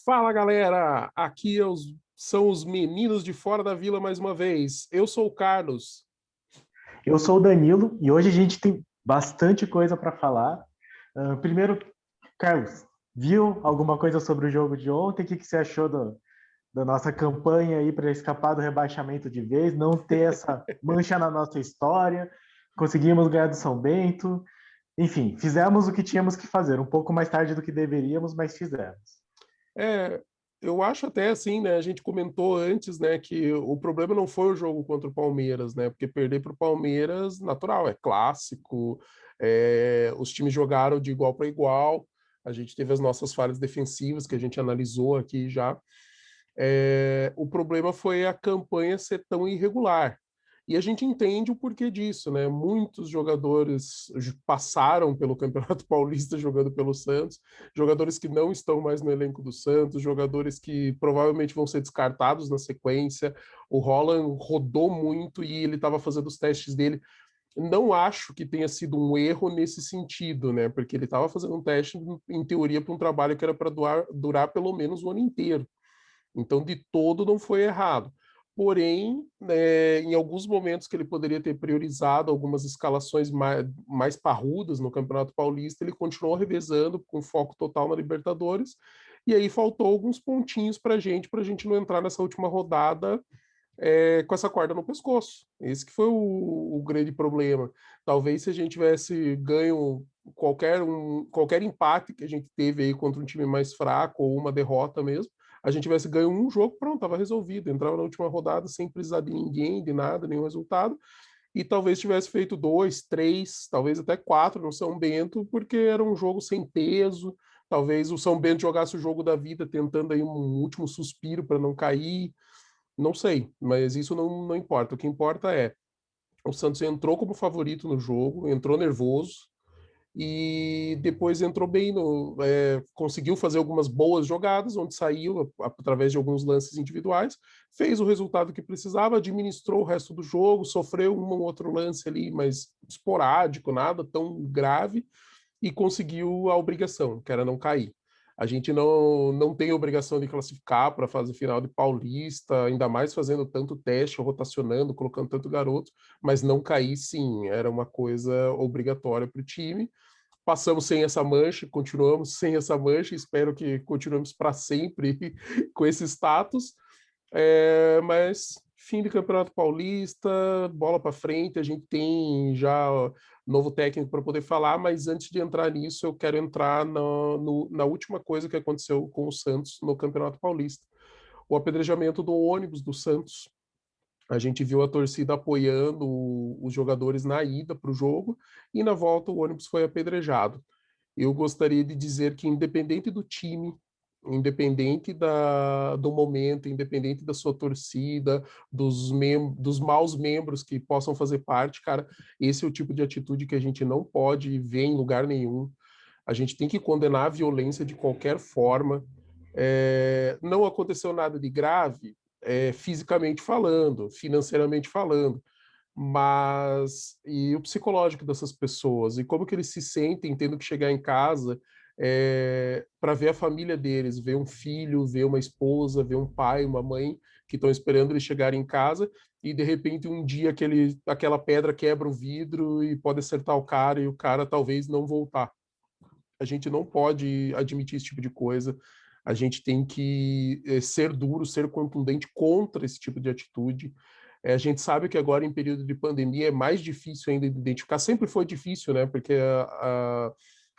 Fala galera, são os meninos de fora da vila mais uma vez. Eu sou o Carlos. Eu sou o Danilo e hoje a gente tem bastante coisa para falar. Primeiro, Carlos, viu alguma coisa sobre o jogo de ontem? O que você achou da nossa campanha aí para escapar do rebaixamento de vez, não ter essa mancha na nossa história? Conseguimos ganhar do São Bento. Enfim, fizemos o que tínhamos que fazer, um pouco mais tarde do que deveríamos, mas fizemos. É, eu acho até assim, né? A gente comentou antes, né, que o problema não foi o jogo contra o Palmeiras, né? Porque perder para o Palmeiras, natural, é clássico. Os times jogaram de igual para igual. A gente teve as nossas falhas defensivas que a gente analisou aqui já. O problema foi a campanha ser tão irregular. E a gente entende o porquê disso, né? Muitos jogadores passaram pelo Campeonato Paulista jogando pelo Santos, jogadores que não estão mais no elenco do Santos, jogadores que provavelmente vão ser descartados na sequência. O Roland rodou muito e ele estava fazendo os testes dele. Não acho que tenha sido um erro nesse sentido, né? Porque ele estava fazendo um teste, em teoria, para um trabalho que era para durar pelo menos o ano inteiro. Então, de todo, não foi errado. Porém, em alguns momentos que ele poderia ter priorizado algumas escalações mais parrudas no Campeonato Paulista, ele continuou revezando com foco total na Libertadores. E aí faltou alguns pontinhos para a gente não entrar nessa última rodada com essa corda no pescoço. Esse que foi o grande problema. Talvez se a gente tivesse ganho qualquer empate que a gente teve aí contra um time mais fraco ou uma derrota mesmo, a gente tivesse ganho um jogo, pronto, estava resolvido. Entrava na última rodada sem precisar de ninguém, de nada, nenhum resultado. E talvez tivesse feito dois, três, talvez até quatro no São Bento, porque era um jogo sem peso. Talvez o São Bento jogasse o jogo da vida, tentando aí um último suspiro para não cair. Não sei, mas isso não importa. O que importa é o Santos entrou como favorito no jogo, entrou nervoso e depois entrou bem conseguiu fazer algumas boas jogadas, onde saiu através de alguns lances individuais, fez o resultado que precisava, administrou o resto do jogo, sofreu um ou outro lance ali, mas esporádico, nada tão grave, e conseguiu a obrigação, que era não cair. A gente não tem obrigação de classificar para a fase final de Paulista, ainda mais fazendo tanto teste, rotacionando, colocando tanto garoto, mas não cair, sim, era uma coisa obrigatória para o time. Passamos sem essa mancha, continuamos sem essa mancha, espero que continuemos para sempre com esse status. Mas fim de Campeonato Paulista, bola para frente, a gente tem já novo técnico para poder falar, mas antes de entrar nisso, eu quero entrar na última coisa que aconteceu com o Santos no Campeonato Paulista. O apedrejamento do ônibus do Santos. A gente viu a torcida apoiando os jogadores na ida para o jogo e na volta o ônibus foi apedrejado. Eu gostaria de dizer que, independente do time, independente do momento, independente da sua torcida, dos maus membros que possam fazer parte, cara, esse é o tipo de atitude que a gente não pode ver em lugar nenhum. A gente tem que condenar a violência de qualquer forma. Não aconteceu nada de grave, fisicamente falando, financeiramente falando, mas e o psicológico dessas pessoas e como que eles se sentem tendo que chegar em casa para ver a família deles, ver um filho, ver uma esposa, ver um pai, uma mãe que estão esperando eles chegarem em casa e de repente um dia aquela pedra quebra o vidro e pode acertar o cara e o cara talvez não voltar. A gente não pode admitir esse tipo de coisa. A gente tem que ser duro, ser contundente contra esse tipo de atitude. A gente sabe que agora, em período de pandemia, é mais difícil ainda de identificar. Sempre foi difícil, né? Porque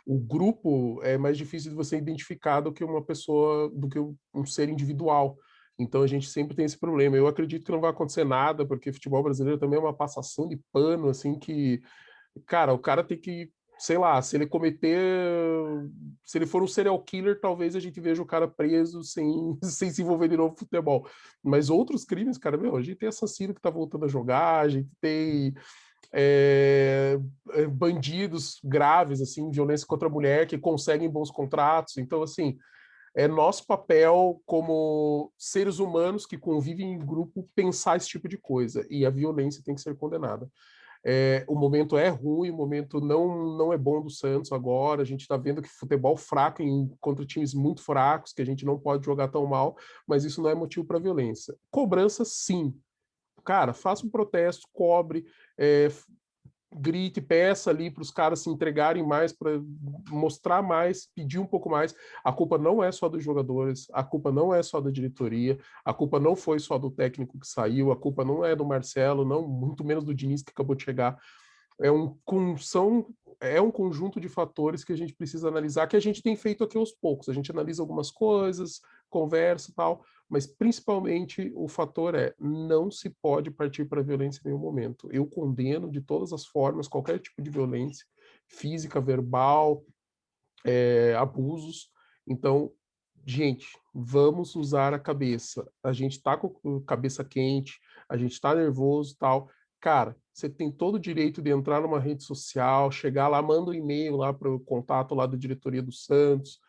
o grupo é mais difícil de você identificar do que uma pessoa, do que um ser individual. Então a gente sempre tem esse problema. Eu acredito que não vai acontecer nada, porque o futebol brasileiro também é uma passação de pano, assim, que, cara, o cara tem que, sei lá, se ele for um serial killer, talvez a gente veja o cara preso sem se envolver de novo no futebol. Mas outros crimes, cara, meu, a gente tem assassino que tá voltando a jogar, a gente tem é, bandidos graves, assim, violência contra a mulher, que conseguem bons contratos. Então, assim, é nosso papel como seres humanos que convivem em grupo pensar esse tipo de coisa. E a violência tem que ser condenada. O momento é ruim, o momento não é bom do Santos agora. A gente está vendo que futebol fraco contra times muito fracos, que a gente não pode jogar tão mal, mas isso não é motivo para violência. Cobrança, sim. Cara, faça um protesto, cobre, grite, peça ali para os caras se entregarem mais, para mostrar mais, pedir um pouco mais. A culpa não é só dos jogadores, a culpa não é só da diretoria, a culpa não foi só do técnico que saiu, a culpa não é do Marcelo, não, muito menos do Diniz que acabou de chegar. É um conjunto de fatores que a gente precisa analisar, que a gente tem feito aqui aos poucos. A gente analisa algumas coisas, conversa e tal, mas principalmente o fator não se pode partir para a violência em nenhum momento. Eu condeno de todas as formas qualquer tipo de violência, física, verbal, abusos. Então, gente, vamos usar a cabeça. A gente está com a cabeça quente, a gente está nervoso e tal. Cara, você tem todo o direito de entrar numa rede social, chegar lá, manda um e-mail lá para o contato lá da diretoria do Santos,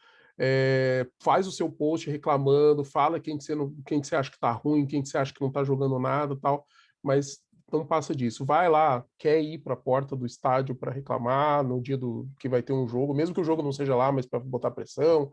faz o seu post reclamando, fala quem que você acha que está ruim, quem que você acha que não está jogando nada tal, mas não passa disso. Vai lá, quer ir para a porta do estádio para reclamar no dia que vai ter um jogo, mesmo que o jogo não seja lá, mas para botar pressão.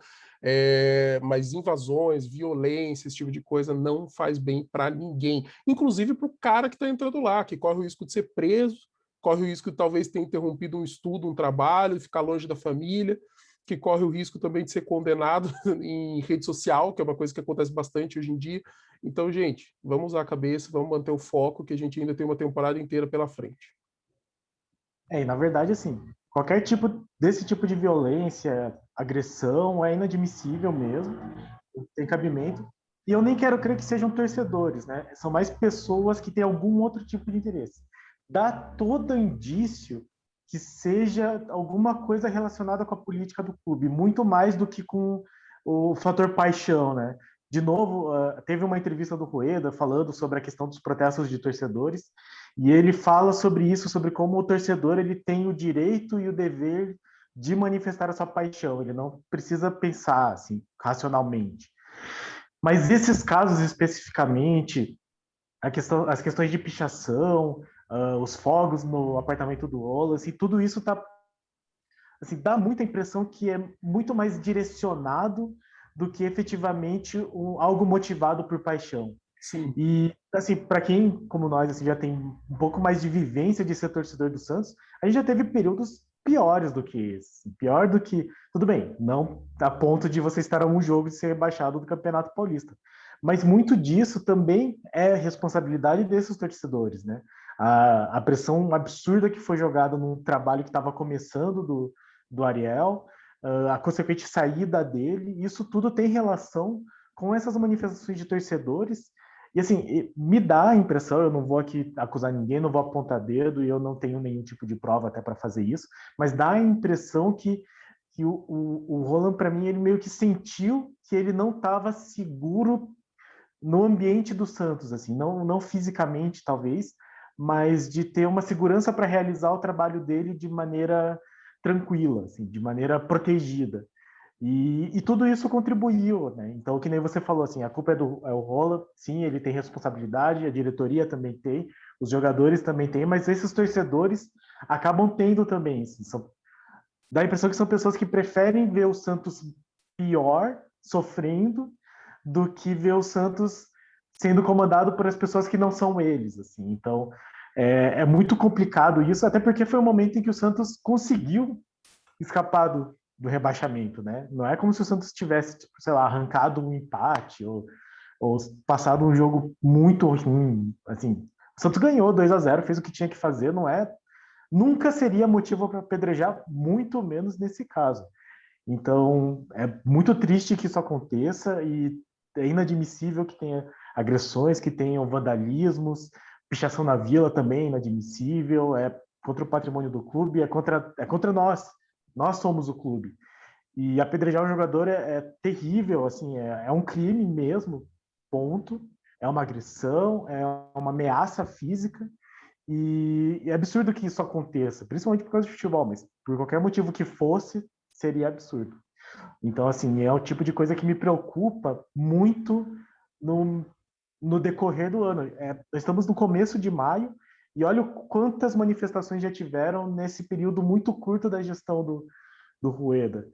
Mas invasões, violência, esse tipo de coisa não faz bem para ninguém, inclusive para o cara que está entrando lá, que corre o risco de ser preso, corre o risco de talvez ter interrompido um estudo, um trabalho, ficar longe da família, que corre o risco também de ser condenado em rede social, que é uma coisa que acontece bastante hoje em dia. Então, gente, vamos usar a cabeça, vamos manter o foco, que a gente ainda tem uma temporada inteira pela frente. E na verdade, assim, qualquer tipo desse tipo de violência, agressão, é inadmissível mesmo, tem cabimento. E eu nem quero crer que sejam torcedores, né? São mais pessoas que têm algum outro tipo de interesse. Dá todo indício que seja alguma coisa relacionada com a política do clube, muito mais do que com o fator paixão, né? De novo, teve uma entrevista do Rueda falando sobre a questão dos protestos de torcedores, e ele fala sobre isso, sobre como o torcedor ele tem o direito e o dever de manifestar a sua paixão, ele não precisa pensar assim racionalmente. Mas esses casos especificamente, as questões de pichação, os fogos no apartamento do Wallace, tudo isso tá, assim, dá muita impressão que é muito mais direcionado do que efetivamente algo motivado por paixão. Sim. E, assim, para quem, como nós, assim, já tem um pouco mais de vivência de ser torcedor do Santos, a gente já teve períodos piores do que esse. Pior do que. Tudo bem, não a ponto de você estar a um jogo de ser rebaixado do Campeonato Paulista. Mas muito disso também é responsabilidade desses torcedores, né? A pressão absurda que foi jogada num trabalho que estava começando do Ariel, a consequente saída dele, isso tudo tem relação com essas manifestações de torcedores. E assim, me dá a impressão, eu não vou aqui acusar ninguém, não vou apontar dedo e eu não tenho nenhum tipo de prova até para fazer isso, mas dá a impressão que o Roland, para mim, ele meio que sentiu que ele não estava seguro no ambiente do Santos, assim, não fisicamente, talvez, mas de ter uma segurança para realizar o trabalho dele de maneira tranquila, assim, de maneira protegida. E tudo isso contribuiu, né? Então, que nem você falou, assim, a culpa é o Rola, sim, ele tem responsabilidade, a diretoria também tem, os jogadores também têm, mas esses torcedores acabam tendo também, assim, dá a impressão que são pessoas que preferem ver o Santos pior, sofrendo, do que ver o Santos sendo comandado por as pessoas que não são eles, assim. Então, é muito complicado isso, até porque foi um momento em que o Santos conseguiu escapar do rebaixamento, né? Não é como se o Santos tivesse, tipo, sei lá, arrancado um empate ou passado um jogo muito ruim, assim. O Santos ganhou 2-0, fez o que tinha que fazer, não é? Nunca seria motivo para apedrejar, muito menos nesse caso. Então, é muito triste que isso aconteça e é inadmissível que tenha agressões, que tenham vandalismos, pichação na vila também é inadmissível, é contra o patrimônio do clube, é contra nós. Nós somos o clube. E apedrejar um jogador é terrível, assim, é um crime mesmo, ponto. É uma agressão, é uma ameaça física. E é absurdo que isso aconteça, principalmente por causa de futebol, mas por qualquer motivo que fosse, seria absurdo. Então, assim, é o tipo de coisa que me preocupa muito no, no decorrer do ano. Nós estamos no começo de maio E olha quantas manifestações já tiveram nesse período muito curto da gestão do Rueda.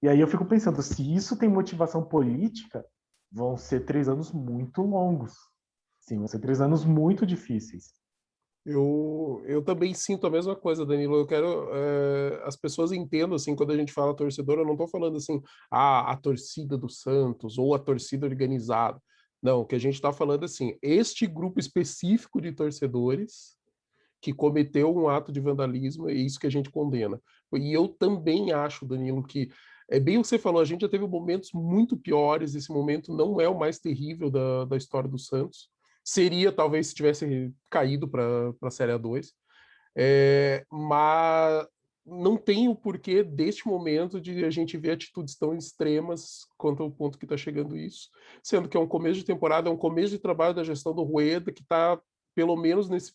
E aí eu fico pensando, se isso tem motivação política, vão ser 3 anos muito longos. Sim, vão ser 3 anos muito difíceis. Eu também sinto a mesma coisa, Danilo. Eu quero as pessoas entendam assim, quando a gente fala torcedor, eu não estou falando assim, a torcida do Santos ou a torcida organizada. Não, o que a gente está falando assim, este grupo específico de torcedores que cometeu um ato de vandalismo, é isso que a gente condena. E eu também acho, Danilo, que é bem o que você falou, a gente já teve momentos muito piores, esse momento não é o mais terrível da história do Santos. Seria, talvez, se tivesse caído para a Série A2. Mas não tem o porquê deste momento de a gente ver atitudes tão extremas quanto ao ponto que está chegando isso, sendo que é um começo de temporada, é um começo de trabalho da gestão do Rueda, que está, pelo menos nesses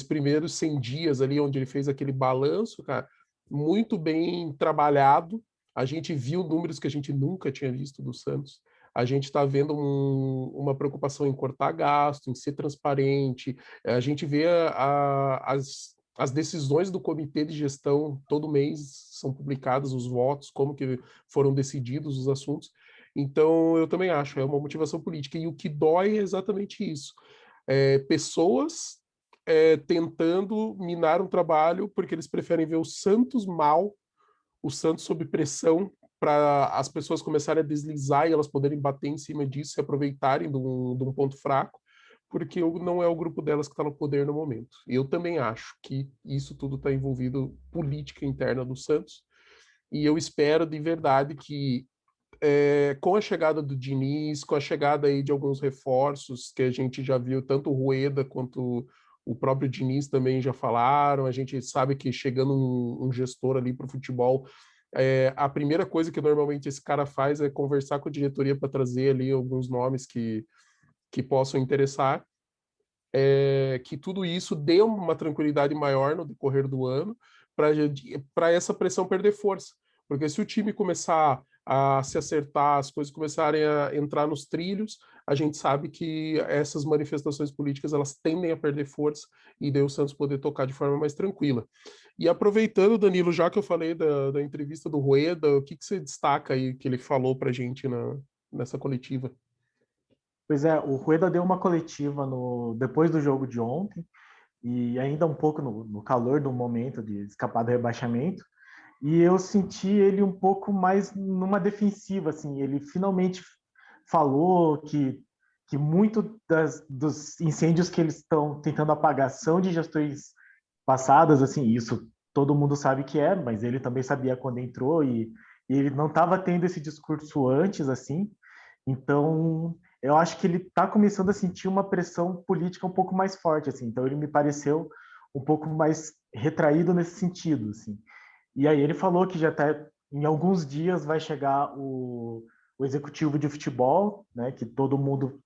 primeiros 100 dias ali, onde ele fez aquele balanço, cara, muito bem trabalhado. A gente viu números que a gente nunca tinha visto do Santos. A gente está vendo uma preocupação em cortar gasto, em ser transparente. A gente vê as decisões do comitê de gestão, todo mês são publicados os votos, como que foram decididos os assuntos. Então, eu também acho, é uma motivação política. E o que dói é exatamente isso. Pessoas tentando minar um trabalho porque eles preferem ver o Santos mal, o Santos sob pressão, para as pessoas começarem a deslizar e elas poderem bater em cima disso e aproveitarem de um ponto fraco, porque não é o grupo delas que está no poder no momento. Eu também acho que isso tudo está envolvido política interna do Santos, e eu espero de verdade que com a chegada do Diniz, com a chegada aí de alguns reforços que a gente já viu, tanto o Rueda quanto o próprio Diniz também já falaram, a gente sabe que chegando um gestor ali para o futebol, a primeira coisa que normalmente esse cara faz é conversar com a diretoria para trazer ali alguns nomes que possam interessar, que tudo isso dê uma tranquilidade maior no decorrer do ano, para essa pressão perder força. Porque se o time começar a se acertar, as coisas começarem a entrar nos trilhos, a gente sabe que essas manifestações políticas elas tendem a perder força e daí o Santos poder tocar de forma mais tranquila. E aproveitando, Danilo, já que eu falei da entrevista do Rueda, o que você destaca aí que ele falou para a gente nessa coletiva? Pois é, o Rueda deu uma coletiva depois do jogo de ontem, e ainda um pouco no calor do momento de escapar do rebaixamento, e eu senti ele um pouco mais numa defensiva, assim, ele finalmente falou que muito dos incêndios que eles estão tentando apagar são de gestões passadas, assim, isso todo mundo sabe que é, mas ele também sabia quando entrou e ele não estava tendo esse discurso antes, assim, então eu acho que ele está começando a sentir uma pressão política um pouco mais forte, assim, então ele me pareceu um pouco mais retraído nesse sentido, assim. E aí ele falou que já está em alguns dias vai chegar o executivo de futebol, né, que todo mundo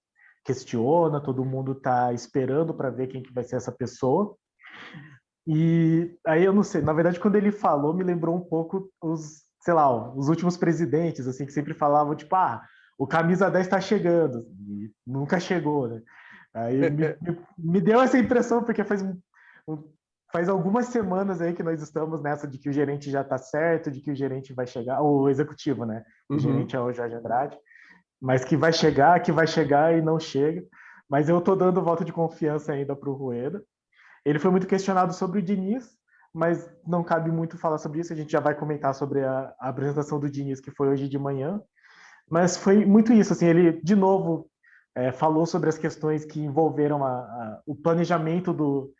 questiona, todo mundo está esperando para ver quem que vai ser essa pessoa. E aí eu não sei, na verdade quando ele falou me lembrou um pouco sei lá, os últimos presidentes, assim, que sempre falavam tipo, o camisa 10 está chegando, e nunca chegou, né? Aí me deu essa impressão porque faz algumas semanas aí que nós estamos nessa de que o gerente já está certo, de que o gerente vai chegar, o executivo, né? O Uhum. gerente é o Jorge Andrade, mas que vai chegar e não chega. Mas eu tô dando voto de confiança ainda para o Rueda. Ele foi muito questionado sobre o Diniz, mas não cabe muito falar sobre isso. A gente já vai comentar sobre a apresentação do Diniz, que foi hoje de manhã. Mas foi muito isso, assim, ele, de novo, falou sobre as questões que envolveram o planejamento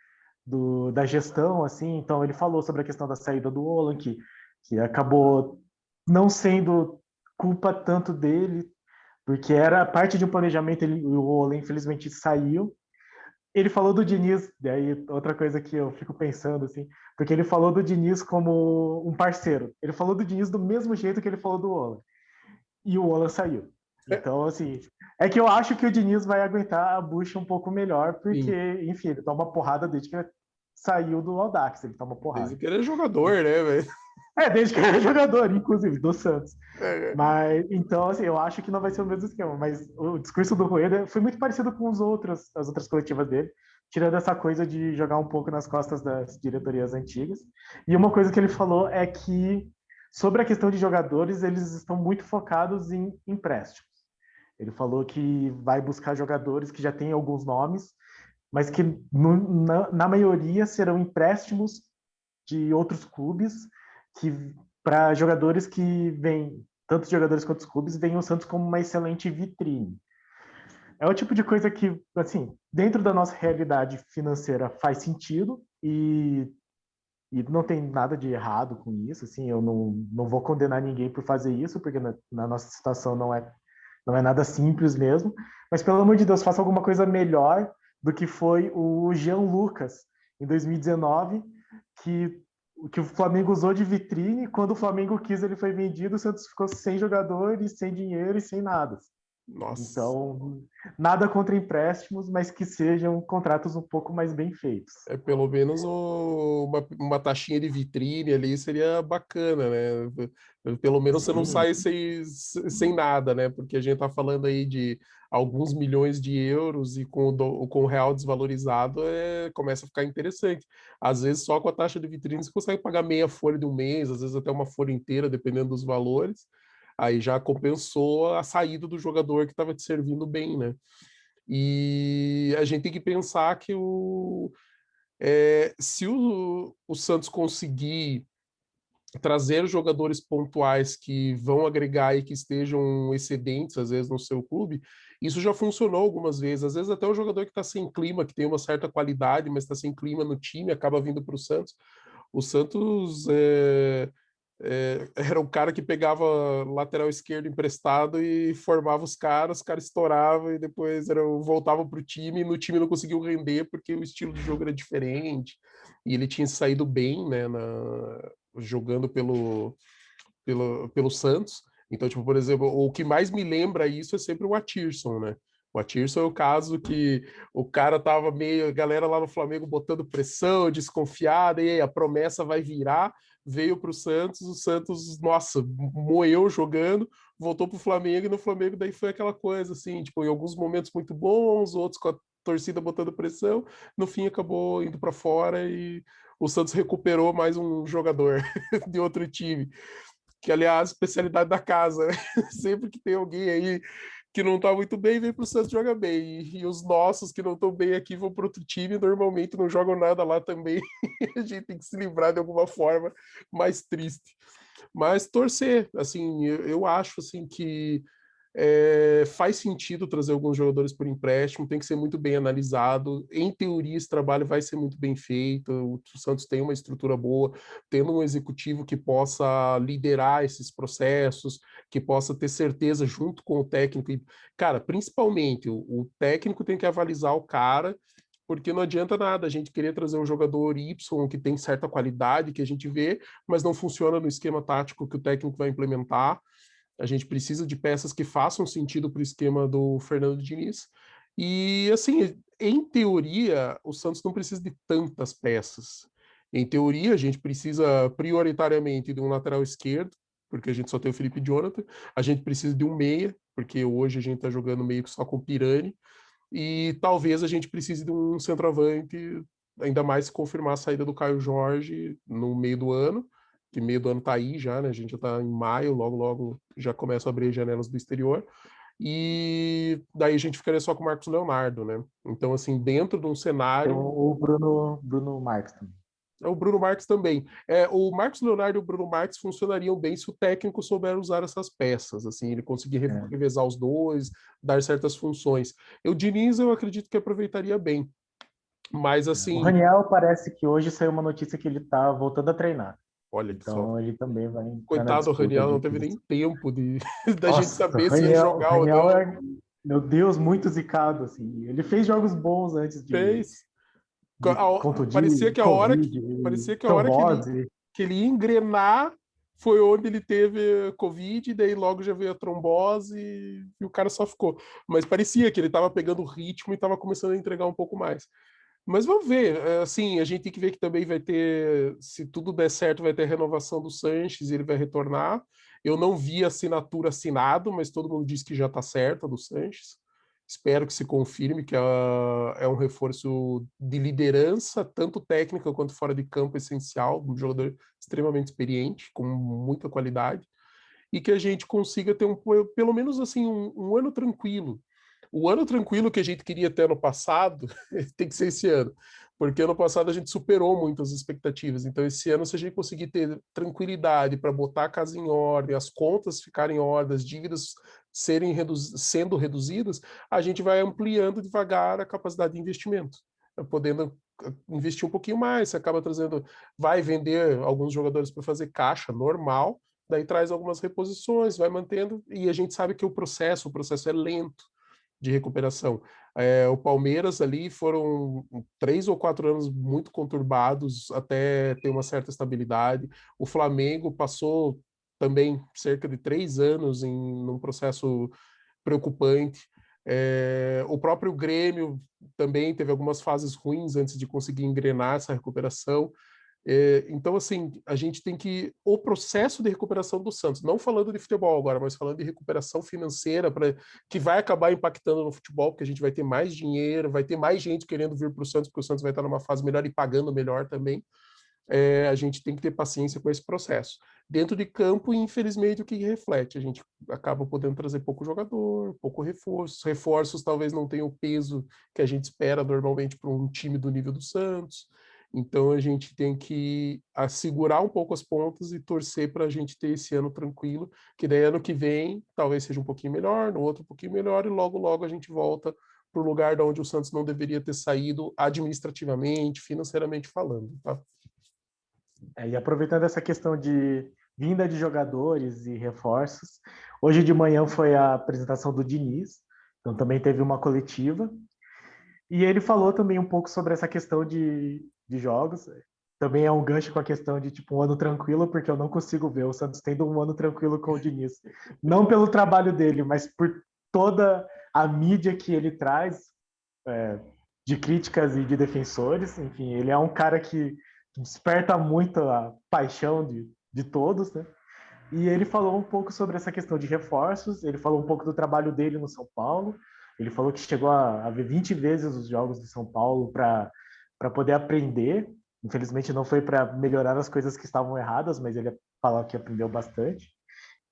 da gestão, assim, então ele falou sobre a questão da saída do Olan, que acabou não sendo culpa tanto dele, porque era parte de um planejamento, o Olan infelizmente saiu. Ele falou do Diniz, daí outra coisa que eu fico pensando, assim, porque ele falou do Diniz como um parceiro. Ele falou do Diniz do mesmo jeito que ele falou do Olan. E o Olan saiu. Então, assim, é que eu acho que o Diniz vai aguentar a bucha um pouco melhor, porque, Sim. enfim, ele toma porrada desde que saiu do Audax, ele toma Desde porrada. que ele é jogador, né, velho? Desde que ele é jogador, inclusive, do Santos. É, Mas, então, assim, eu acho que não vai ser o mesmo esquema, mas o discurso do Rueda foi muito parecido com as outras coletivas dele, tirando essa coisa de jogar um pouco nas costas das diretorias antigas. E uma coisa que ele falou é que, sobre a questão de jogadores, eles estão muito focados em empréstimos. Ele falou que vai buscar jogadores que já têm alguns nomes, mas que na maioria serão empréstimos de outros clubes, que para jogadores que vêm, tanto os jogadores quanto os clubes, veem o Santos como uma excelente vitrine. É o tipo de coisa que, assim, dentro da nossa realidade financeira faz sentido e não tem nada de errado com isso, assim, eu não vou condenar ninguém por fazer isso, porque na nossa situação não é nada simples mesmo, mas pelo amor de Deus, faça alguma coisa melhor do que foi o Jean Lucas em 2019, que o Flamengo usou de vitrine, quando o Flamengo quis ele foi vendido, o Santos ficou sem jogador e sem dinheiro e sem nada. nossa. Então, nada contra empréstimos, mas que sejam contratos um pouco mais bem feitos. É pelo menos uma taxinha de vitrine ali seria bacana, né? Pelo menos você não Sim, sai sem nada, né? Porque a gente tá falando aí de alguns milhões de euros e com o real desvalorizado começa a ficar interessante. Às vezes só com a taxa de vitrine você consegue pagar meia folha de um mês, às vezes até uma folha inteira, dependendo dos valores. Aí já compensou a saída do jogador que estava te servindo bem, né? E a gente tem que pensar que se o Santos conseguir trazer jogadores pontuais que vão agregar e que estejam excedentes, às vezes, no seu clube, isso já funcionou algumas vezes. Às vezes, até o jogador que está sem clima, que tem uma certa qualidade, mas está sem clima no time, acaba vindo para o Santos. O Santos era um cara que pegava lateral esquerdo emprestado e formava os caras estouravam e depois voltava para o time e no time não conseguiu render porque o estilo de jogo era diferente e ele tinha saído bem, né, jogando pelo Santos. Então, tipo, por exemplo, o que mais me lembra isso é sempre o Atirson, né? O Atirson é o caso que o cara tava meio, a galera lá no Flamengo botando pressão, desconfiada, e aí a promessa vai virar, veio para o Santos, nossa, moeu jogando, voltou para o Flamengo, e no Flamengo daí foi aquela coisa, assim, tipo, em alguns momentos muito bons, outros com a torcida botando pressão, no fim acabou indo para fora e o Santos recuperou mais um jogador de outro time que aliás, especialidade da casa, né? Sempre que tem alguém aí que não tá muito bem, vem pro Santos jogar bem. E os nossos que não estão bem aqui vão para outro time, normalmente não jogam nada lá também. A gente tem que se livrar de alguma forma mais triste. Mas torcer, assim, eu acho assim que faz sentido trazer alguns jogadores por empréstimo, tem que ser muito bem analisado. Em teoria, esse trabalho vai ser muito bem feito. O Santos tem uma estrutura boa, tendo um executivo que possa liderar esses processos, que possa ter certeza junto com o técnico. E, cara, principalmente, o técnico tem que avalizar o cara. Porque não adianta nada a gente querer trazer um jogador Y que tem certa qualidade que a gente vê, mas não funciona no esquema tático que o técnico vai implementar. A gente precisa de peças que façam sentido para o esquema do Fernando Diniz. E, assim, em teoria, o Santos não precisa de tantas peças. Em teoria, a gente precisa prioritariamente de um lateral esquerdo, porque a gente só tem o Felipe Jonathan. A gente precisa de um meia, porque hoje a gente está jogando meio que só com o Pirani. E talvez a gente precise de um centroavante, ainda mais se confirmar a saída do Caio Jorge no meio do ano, que meio do ano tá aí já, né? A gente já tá em maio, logo, logo já começa a abrir janelas do exterior. E daí a gente ficaria só com o Marcos Leonardo, né? Então, assim, dentro de um tem cenário. o Bruno Marques também. O Bruno Marques também. O Marcos Leonardo e o Bruno Marques funcionariam bem se o técnico souber usar essas peças, assim, ele conseguir É. revezar os dois, dar certas funções. O Diniz, eu acredito que aproveitaria bem. Mas, O assim, Raniel parece que hoje saiu uma notícia que ele está voltando a treinar. olha que só. Então ele também vai entrar na Coitado, o disputa Raniel não de. teve nem tempo da gente Nossa, saber se ia O jogar ou Raniel não. é, meu Deus, muito zicado, assim. Ele fez jogos bons antes Fez. de contundir, Parecia Covid, que a hora trombose. que ele ia engrenar foi onde ele teve Covid, daí logo já veio a trombose e o cara só ficou. Mas parecia que ele estava pegando o ritmo e estava começando a entregar um pouco mais. Mas vamos ver, assim, a gente tem que ver que também vai ter, se tudo der certo, vai ter renovação do Sanches, ele vai retornar. Eu não vi a assinatura assinado, mas todo mundo diz que já está certa do Sanches. Espero que se confirme que é um reforço de liderança, tanto técnica quanto fora de campo, essencial, um jogador extremamente experiente, com muita qualidade, e que a gente consiga ter pelo menos assim um ano tranquilo. O ano tranquilo que a gente queria ter ano passado tem que ser esse ano, porque ano passado a gente superou muitas expectativas. Então, esse ano, se a gente conseguir ter tranquilidade para botar a casa em ordem, as contas ficarem em ordem, as dívidas sendo reduzidas, a gente vai ampliando devagar a capacidade de investimento, podendo investir um pouquinho mais. Você acaba trazendo, vai vender alguns jogadores para fazer caixa normal, daí traz algumas reposições, vai mantendo, e a gente sabe que o processo é lento de recuperação. O Palmeiras ali foram 3 ou 4 anos muito conturbados até ter uma certa estabilidade. O Flamengo passou também cerca de 3 anos num processo preocupante. O próprio Grêmio também teve algumas fases ruins antes de conseguir engrenar essa recuperação. Então, assim, a gente tem que. O processo de recuperação do Santos, não falando de futebol agora, mas falando de recuperação financeira, que vai acabar impactando no futebol, porque a gente vai ter mais dinheiro, vai ter mais gente querendo vir para o Santos, porque o Santos vai estar numa fase melhor e pagando melhor também. A gente tem que ter paciência com esse processo. Dentro de campo, infelizmente, o que reflete? A gente acaba podendo trazer pouco jogador, pouco reforço. Reforços talvez não tenham o peso que a gente espera normalmente para um time do nível do Santos. Então a gente tem que segurar um pouco as pontas e torcer para a gente ter esse ano tranquilo, que daí ano que vem talvez seja um pouquinho melhor, no outro um pouquinho melhor, e logo logo a gente volta para o lugar de onde o Santos não deveria ter saído administrativamente, financeiramente falando, tá? E aproveitando essa questão de vinda de jogadores e reforços, hoje de manhã foi a apresentação do Diniz, então também teve uma coletiva, e ele falou também um pouco sobre essa questão de jogos. Também é um gancho com a questão de tipo um ano tranquilo, porque eu não consigo ver o Santos tendo um ano tranquilo com o Diniz. Não pelo trabalho dele, mas por toda a mídia que ele traz, é, de críticas e de defensores. Enfim, ele é um cara que desperta muito a paixão de todos, né? E ele falou um pouco sobre essa questão de reforços, ele falou um pouco do trabalho dele no São Paulo, ele falou que chegou a ver 20 vezes os jogos do São Paulo para poder aprender. Infelizmente não foi para melhorar as coisas que estavam erradas, mas ele falou que aprendeu bastante.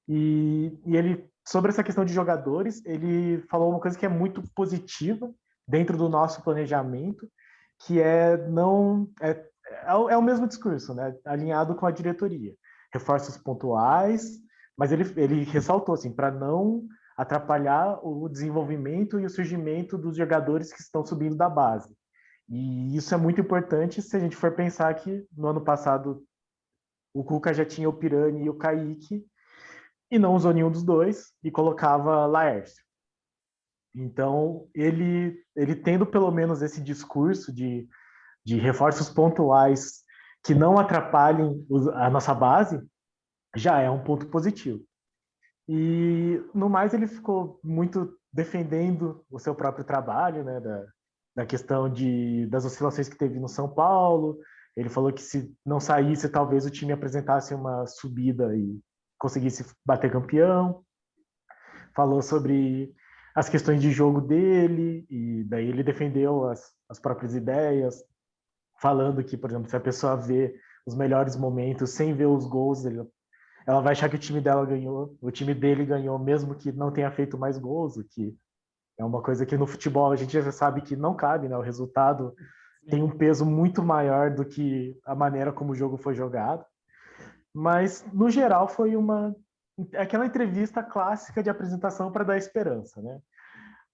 E ele, sobre essa questão de jogadores, ele falou uma coisa que é muito positiva dentro do nosso planejamento, que é não é o mesmo discurso, né? Alinhado com a diretoria. Reforços pontuais, mas ele ressaltou assim, para não atrapalhar o desenvolvimento e o surgimento dos jogadores que estão subindo da base. E isso é muito importante se a gente for pensar que no ano passado o Cuca já tinha o Pirani e o Kaique, e não usou nenhum dos dois e colocava Laércio. Então, ele tendo pelo menos esse discurso de reforços pontuais que não atrapalhem a nossa base, já é um ponto positivo. E, no mais, ele ficou muito defendendo o seu próprio trabalho, né, da questão das oscilações que teve no São Paulo. Ele falou que se não saísse, talvez o time apresentasse uma subida e conseguisse bater campeão. Falou sobre as questões de jogo dele, e daí ele defendeu as próprias ideias, falando que, por exemplo, se a pessoa vê os melhores momentos sem ver os gols, ela vai achar que o time dela ganhou, o time dele ganhou, mesmo que não tenha feito mais gols, o que é uma coisa que no futebol a gente já sabe que não cabe, né? O resultado tem um peso muito maior do que a maneira como o jogo foi jogado. Mas, no geral, foi aquela entrevista clássica de apresentação para dar esperança, né?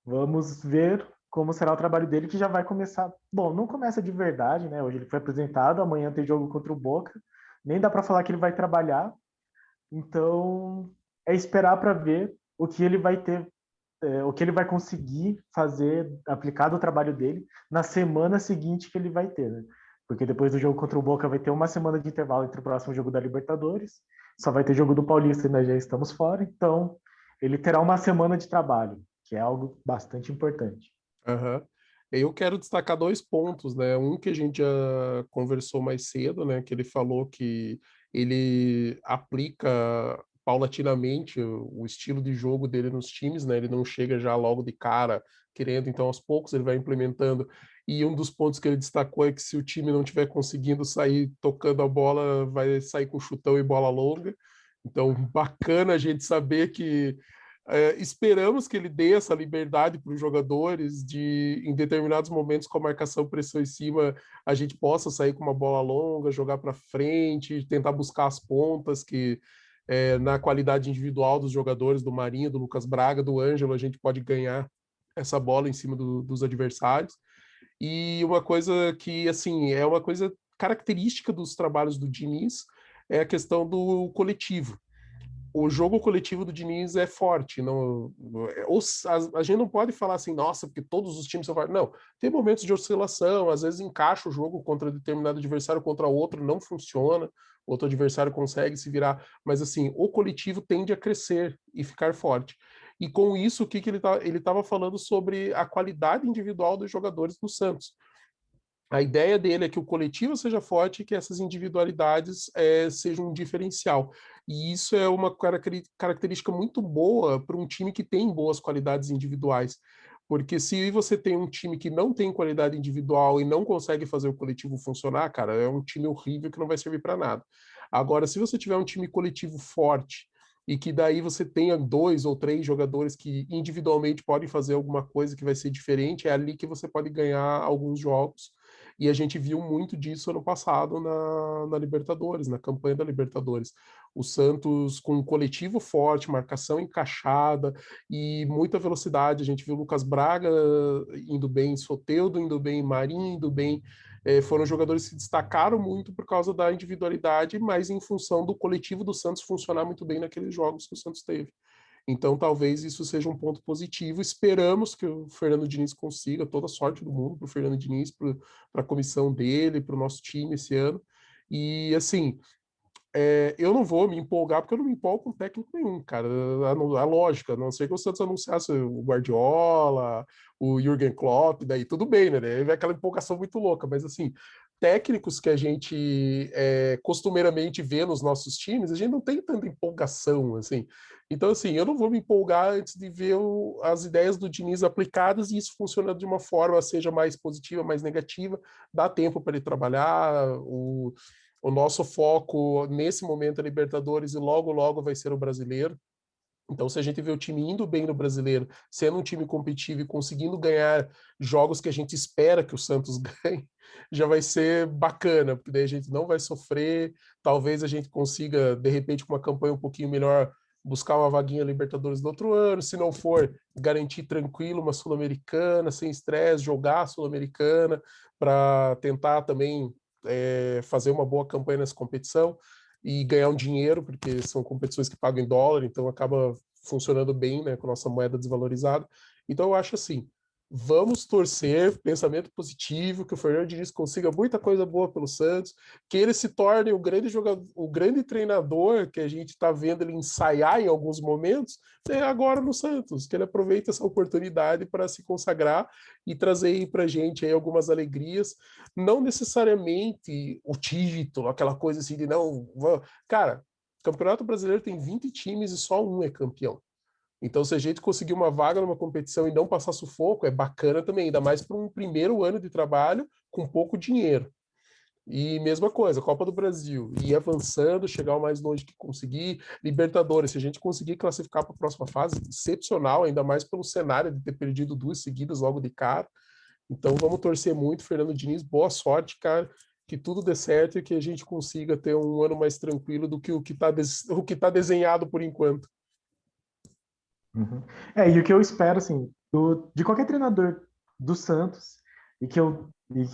Vamos ver como será o trabalho dele, que já vai começar. Bom, não começa de verdade, né? Hoje ele foi apresentado, amanhã tem jogo contra o Boca. Nem dá para falar que ele vai trabalhar. Então, é esperar para ver o que ele vai ter, o que ele vai conseguir fazer, aplicar do trabalho dele na semana seguinte que ele vai ter, né? Porque depois do jogo contra o Boca vai ter uma semana de intervalo entre o próximo jogo da Libertadores, só vai ter jogo do Paulista e nós já estamos fora, então ele terá uma semana de trabalho, que é algo bastante importante. Uhum. Eu quero destacar 2 pontos, né? Um que a gente já conversou mais cedo, né? Que ele falou que ele aplica paulatinamente o estilo de jogo dele nos times, né? Ele não chega já logo de cara querendo, então aos poucos ele vai implementando. E um dos pontos que ele destacou é que se o time não estiver conseguindo sair tocando a bola, vai sair com chutão e bola longa. Então, bacana a gente saber que esperamos que ele dê essa liberdade para os jogadores de, em determinados momentos, com a marcação pressão em cima, a gente possa sair com uma bola longa, jogar para frente, tentar buscar as pontas, que na qualidade individual dos jogadores, do Marinho, do Lucas Braga, do Ângelo, a gente pode ganhar essa bola em cima dos adversários. E uma coisa que, assim, é uma coisa característica dos trabalhos do Diniz, é a questão do coletivo. O jogo coletivo do Diniz é forte. Não, a gente não pode falar assim, nossa, porque todos os times são fortes. Não, tem momentos de oscilação, às vezes encaixa o jogo contra determinado adversário, contra outro não funciona, outro adversário consegue se virar, mas assim, o coletivo tende a crescer e ficar forte. E com isso, o que ele estava falando sobre a qualidade individual dos jogadores do Santos. A ideia dele é que o coletivo seja forte e que essas individualidades sejam um diferencial. E isso é uma característica muito boa para um time que tem boas qualidades individuais. Porque se você tem um time que não tem qualidade individual e não consegue fazer o coletivo funcionar, cara, é um time horrível que não vai servir para nada. Agora, se você tiver um time coletivo forte e que daí você tenha 2 ou 3 jogadores que individualmente podem fazer alguma coisa que vai ser diferente, é ali que você pode ganhar alguns jogos e a gente viu muito disso ano passado na Libertadores, na campanha da Libertadores. O Santos com um coletivo forte, marcação encaixada e muita velocidade. A gente viu o Lucas Braga indo bem, Soteldo indo bem, Marinho indo bem. Foram jogadores que se destacaram muito por causa da individualidade, mas em função do coletivo do Santos funcionar muito bem naqueles jogos que o Santos teve. Então, talvez isso seja um ponto positivo. Esperamos que o Fernando Diniz consiga toda a sorte do mundo para o Fernando Diniz, para a comissão dele, para o nosso time esse ano. E, assim, eu não vou me empolgar, porque eu não me empolgo com técnico nenhum, cara. A lógica, a não ser que o Santos anunciasse o Guardiola, o Jürgen Klopp, daí tudo bem, né? Daí vem aquela empolgação muito louca, mas assim, técnicos que a gente costumeiramente vê nos nossos times, a gente não tem tanta empolgação, assim. Então, assim, eu não vou me empolgar antes de ver as ideias do Diniz aplicadas e isso funcionando de uma forma, seja mais positiva, mais negativa, dá tempo para ele trabalhar, o nosso foco nesse momento é Libertadores e logo, logo vai ser o brasileiro. Então, se a gente vê o time indo bem no brasileiro, sendo um time competitivo e conseguindo ganhar jogos que a gente espera que o Santos ganhe, já vai ser bacana, porque daí a gente não vai sofrer. Talvez a gente consiga, de repente, com uma campanha um pouquinho melhor, buscar uma vaguinha Libertadores no outro ano. Se não for, garantir tranquilo uma Sul-Americana, sem estresse, jogar a Sul-Americana, para tentar também fazer uma boa campanha nessa competição e ganhar um dinheiro, porque são competições que pagam em dólar, então acaba funcionando bem, né, com a nossa moeda desvalorizada. Então eu acho assim, vamos torcer, pensamento positivo, que o Fernando Diniz consiga muita coisa boa pelo Santos, que ele se torne o grande jogador, o grande treinador que a gente está vendo ele ensaiar em alguns momentos, agora no Santos, que ele aproveite essa oportunidade para se consagrar e trazer para a gente aí algumas alegrias, não necessariamente o título, aquela coisa assim de não, cara, o Campeonato Brasileiro tem 20 times e só um é campeão. Então, se a gente conseguir uma vaga numa competição e não passar sufoco, é bacana também, ainda mais para um primeiro ano de trabalho com pouco dinheiro. E mesma coisa, Copa do Brasil, ir avançando, chegar o mais longe que conseguir. Libertadores, se a gente conseguir classificar para a próxima fase, excepcional, ainda mais pelo cenário de ter perdido 2 seguidas logo de cara. Então vamos torcer muito, Fernando Diniz, boa sorte, cara, que tudo dê certo e que a gente consiga ter um ano mais tranquilo do que o que está desenhado por enquanto. Uhum. E o que eu espero, assim, de qualquer treinador do Santos, e que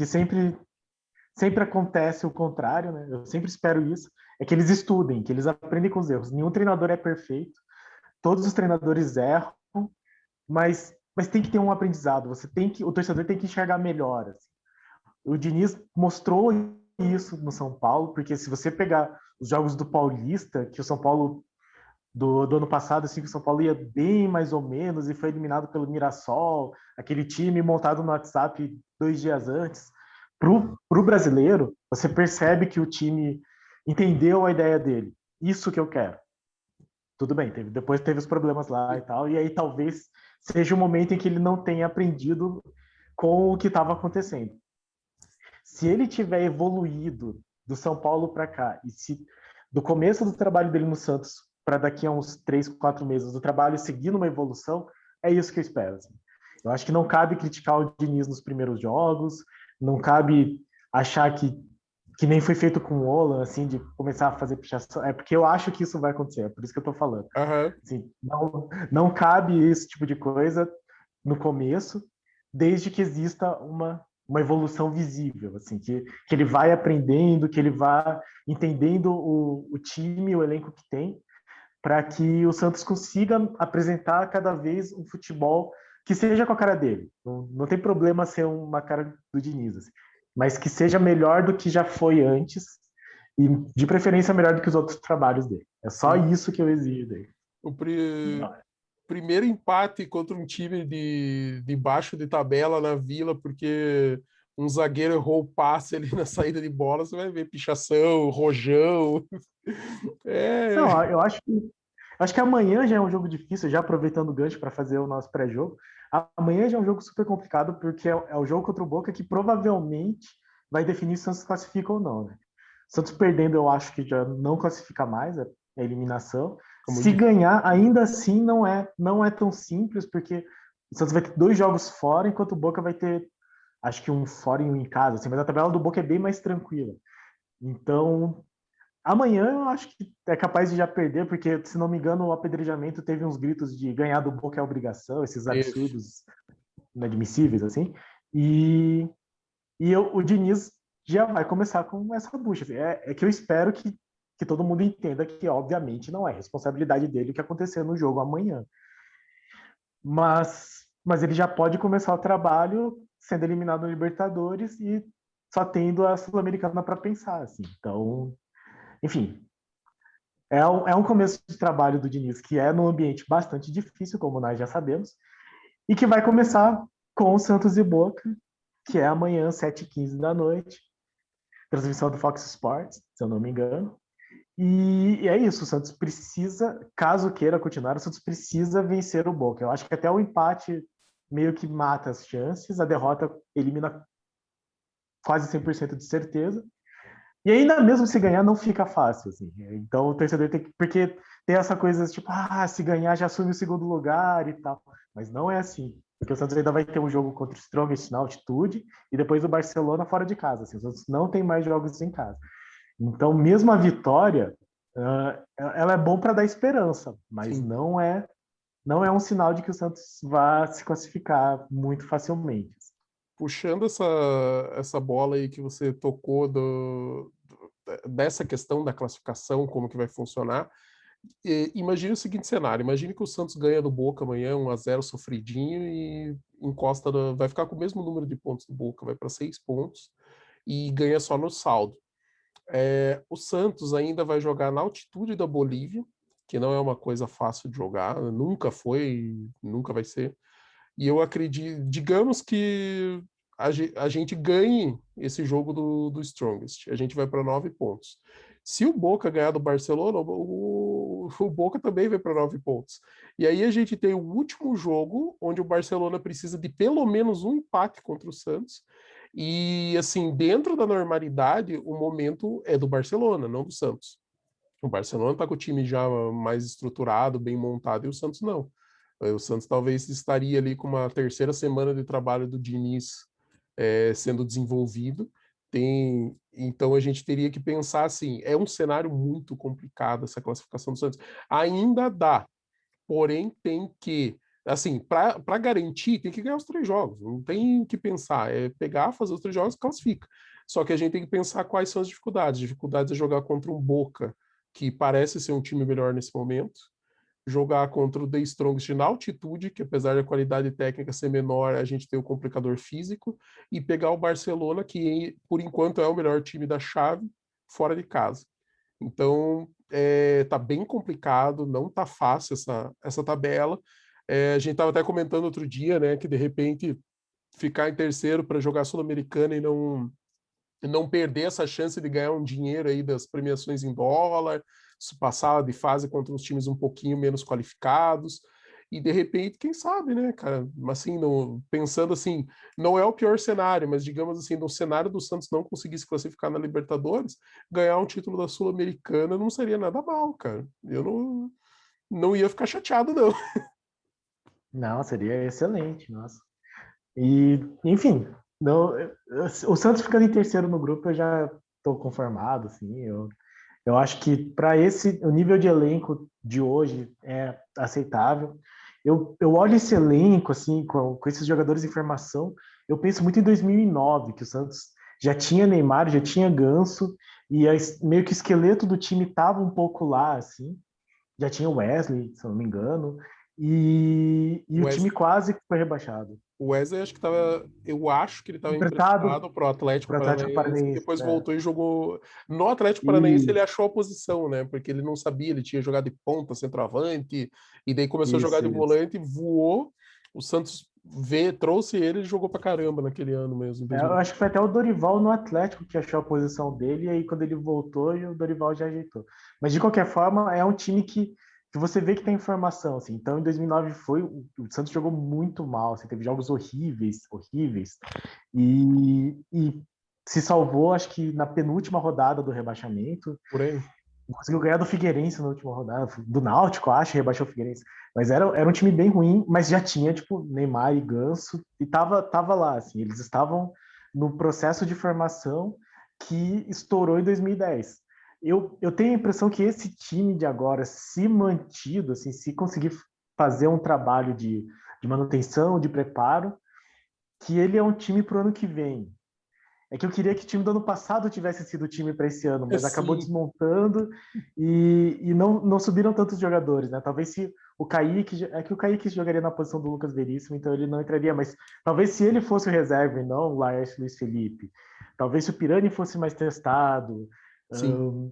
sempre acontece o contrário, né? Eu sempre espero isso, é que eles estudem, que eles aprendem com os erros. Nenhum treinador é perfeito, todos os treinadores erram, mas tem que ter um aprendizado. O torcedor tem que enxergar melhor. Assim. O Diniz mostrou isso no São Paulo, porque se você pegar os jogos do Paulista, que o São Paulo do ano passado, assim, que o São Paulo ia bem mais ou menos e foi eliminado pelo Mirassol, aquele time montado no WhatsApp 2 dias antes. Pro brasileiro, você percebe que o time entendeu a ideia dele. Isso que eu quero. Tudo bem, depois teve os problemas lá e tal, e aí talvez seja o momento em que ele não tenha aprendido com o que estava acontecendo. Se ele tiver evoluído do São Paulo para cá, e se do começo do trabalho dele no Santos para daqui a uns 3, 4 meses, o trabalho seguir numa evolução, é isso que eu espero. Assim. Eu acho que não cabe criticar o Diniz nos primeiros jogos, não cabe achar que nem foi feito com o Olan, assim, de começar a fazer pichação. É porque eu acho que isso vai acontecer, é por isso que eu tô falando. Aham. Assim, não cabe esse tipo de coisa no começo, desde que exista uma evolução visível, assim, que ele vai aprendendo, que ele vá entendendo o time, o elenco que tem, para que o Santos consiga apresentar cada vez um futebol que seja com a cara dele. Não tem problema ser uma cara do Diniz, assim, mas que seja melhor do que já foi antes e, de preferência, melhor do que os outros trabalhos dele. É só Sim. isso que eu exijo dele. O primeiro empate contra um time de baixo de tabela na Vila, porque um zagueiro errou o passe ali na saída de bola, você vai ver pichação, rojão. É, Não, eu acho que amanhã já é um jogo difícil, já aproveitando o gancho para fazer o nosso pré-jogo. Amanhã já é um jogo super complicado, porque é o jogo contra o Boca que provavelmente vai definir se o Santos classifica ou não. Né? Santos perdendo, eu acho que já não classifica mais, é a eliminação. Se muito ganhar, ainda assim não é tão simples, porque o Santos vai ter 2 jogos fora, enquanto o Boca vai ter, acho que um fora e um em casa. Assim, mas a tabela do Boca é bem mais tranquila. Então, amanhã eu acho que é capaz de já perder, porque, se não me engano, o apedrejamento teve uns gritos de ganhar do Boca é obrigação, esses difícil. absurdos inadmissíveis, assim. E, o Diniz já vai começar com essa bucha. Assim. É que eu espero que todo mundo entenda que, obviamente, não é responsabilidade dele o que acontecer no jogo amanhã. Mas ele já pode começar o trabalho sendo eliminado no Libertadores e só tendo a Sul-Americana para pensar. Assim. Então, enfim, é um começo de trabalho do Diniz que é num ambiente bastante difícil, como nós já sabemos, e que vai começar com o Santos e Boca, que é amanhã, 7h15 da noite, transmissão do Fox Sports, se eu não me engano. E é isso, o Santos precisa, caso queira continuar, o Santos precisa vencer o Boca. Eu acho que até o empate meio que mata as chances, a derrota elimina quase 100% de certeza. E ainda mesmo se ganhar, não fica fácil, assim. Então o torcedor tem que. Porque tem essa coisa tipo, se ganhar já assume o segundo lugar e tal. Mas não é assim. Porque o Santos ainda vai ter um jogo contra o Strongest na altitude e depois o Barcelona fora de casa. Assim. O Santos não tem mais jogos em casa. Então, mesmo a vitória, ela é bom para dar esperança, mas Sim. não é um sinal de que o Santos vá se classificar muito facilmente. Puxando essa bola aí que você tocou dessa questão da classificação, como que vai funcionar, imagine o seguinte cenário, imagine que o Santos ganha do Boca amanhã, 1-0 sofridinho e encosta, vai ficar com o mesmo número de pontos do Boca, vai para 6 pontos e ganha só no saldo. O Santos ainda vai jogar na altitude da Bolívia, que não é uma coisa fácil de jogar, nunca foi, nunca vai ser. E eu acredito, digamos que a gente ganhe esse jogo do Strongest, a gente vai para 9 pontos. Se o Boca ganhar do Barcelona, o Boca também vai para 9 pontos. E aí a gente tem o último jogo, onde o Barcelona precisa de pelo menos um empate contra o Santos. E, assim, dentro da normalidade, o momento é do Barcelona, não do Santos. O Barcelona está com o time já mais estruturado, bem montado, e o Santos não. O Santos talvez estaria ali com uma terceira semana de trabalho do Diniz sendo desenvolvido. Então a gente teria que pensar assim: é um cenário muito complicado essa classificação do Santos. Ainda dá, porém tem que, assim, para garantir, tem que ganhar os 3 jogos. Não tem que pensar, é pegar, fazer os 3 jogos, classifica. Só que a gente tem que pensar quais são as dificuldades. Dificuldades é jogar contra um Boca que parece ser um time melhor nesse momento, jogar contra o The Strongest na altitude, que apesar da qualidade técnica ser menor, a gente tem o complicador físico, e pegar o Barcelona, que por enquanto é o melhor time da chave, fora de casa. Então, tá bem complicado, não tá fácil essa tabela. A gente estava até comentando outro dia, né, que de repente ficar em terceiro para jogar Sul-Americana e não perder essa chance de ganhar um dinheiro aí das premiações em dólar, passar de fase contra uns times um pouquinho menos qualificados. E de repente, quem sabe, né, cara? Assim, pensando assim, não é o pior cenário, mas digamos assim, no cenário do Santos não conseguir se classificar na Libertadores, ganhar um título da Sul-Americana não seria nada mal, cara. Eu não ia ficar chateado, não. Não, seria excelente, nossa. E, enfim, não, o Santos ficando em terceiro no grupo, eu já estou conformado, assim, eu acho que para o nível de elenco de hoje é aceitável. Eu olho esse elenco, assim, com esses jogadores em formação, eu penso muito em 2009, que o Santos já tinha Neymar, já tinha Ganso, e meio que o esqueleto do time estava um pouco lá, assim, já tinha o Wesley, se eu não me engano, e O o time Wesley, quase foi rebaixado. o Wesley acho que tava, eu acho que ele estava Emprestado emprestado para o Atlético para o Atlético Paranaense e Paranaense. depois É. voltou e jogou. No Atlético Paranaense ele E, achou a posição, né? Porque ele não sabia, ele tinha jogado de ponta, centroavante, e daí começou a jogar de isso. volante, voou. O Santos trouxe ele e jogou pra caramba naquele ano mesmo, em Eu 2000. acho que foi até o Dorival no Atlético que achou a posição dele, e aí quando ele voltou, o Dorival já ajeitou. Mas de qualquer forma, é um time que você vê que tem informação, assim. Então, em 2009 o Santos jogou muito mal, assim, teve jogos horríveis, horríveis, e se salvou, acho que na penúltima rodada do rebaixamento. Por aí. Conseguiu ganhar do Figueirense na última rodada, do Náutico, acho, rebaixou o Figueirense. Mas era um time bem ruim, mas já tinha, tipo, Neymar e Ganso, e tava lá, assim, eles estavam no processo de formação que estourou em 2010. Eu tenho a impressão que esse time de agora, se mantido, assim, se conseguir fazer um trabalho de manutenção, de preparo, que ele é um time pro ano que vem. É que eu queria que o time do ano passado tivesse sido o time para esse ano, mas acabou Sim, desmontando e não subiram tantos jogadores, né? Talvez se o Kaique. É que o Kaique jogaria na posição do Lucas Veríssimo, então ele não entraria, mas talvez se ele fosse o reserva e não o Laércio Luiz Felipe, talvez se o Pirani fosse mais testado. sim.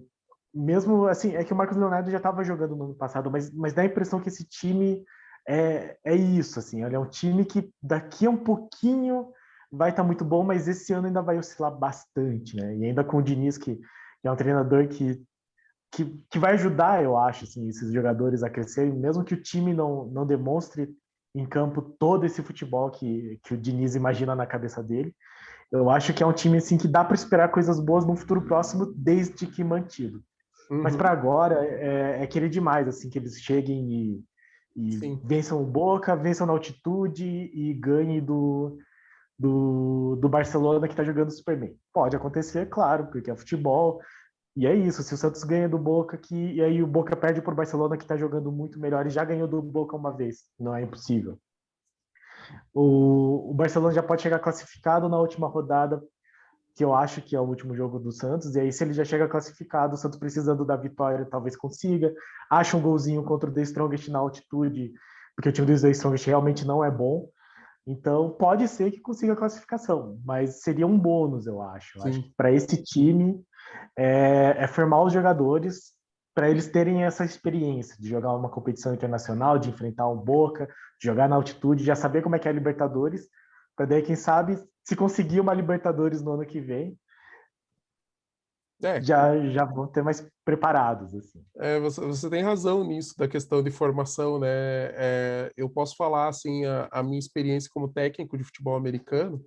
Mesmo assim, é que o Marcos Leonardo já estava jogando no ano passado, mas dá a impressão que esse time é isso, assim, ele é um time que daqui a um pouquinho vai estar muito bom, mas esse ano ainda vai oscilar bastante, né? E ainda com o Diniz, que é um treinador que vai ajudar, eu acho, assim, esses jogadores a crescerem, mesmo que o time não demonstre em campo todo esse futebol que o Diniz imagina na cabeça dele. Eu acho que é um time assim que dá para esperar coisas boas no futuro próximo, desde que mantido. Mas para Uhum, agora é querer demais assim que eles cheguem e sim. vençam o Boca, vençam na altitude e ganhem do Barcelona que está jogando super bem. Pode acontecer, claro, porque é futebol. E é isso, se o Santos ganha do Boca, e aí o Boca perde por Barcelona que está jogando muito melhor e já ganhou do Boca uma vez, não é impossível. O Barcelona já pode chegar classificado na última rodada, que eu acho que é o último jogo do Santos, e aí se ele já chega classificado, o Santos precisando da vitória talvez consiga, acha um golzinho contra o The Strongest na altitude, porque o time do The Strongest realmente não é bom, então pode ser que consiga a classificação, mas seria um bônus, eu acho. Eu acho que Sim. para esse time é formar os jogadores para eles terem essa experiência de jogar uma competição internacional, de enfrentar um Boca, de jogar na altitude, já saber como é que é a Libertadores, para daí, quem sabe, se conseguir uma Libertadores no ano que vem, É, já vão ter mais preparados, assim. você tem razão nisso, da questão de formação, né? Eu posso falar, assim, a minha experiência como técnico de futebol americano,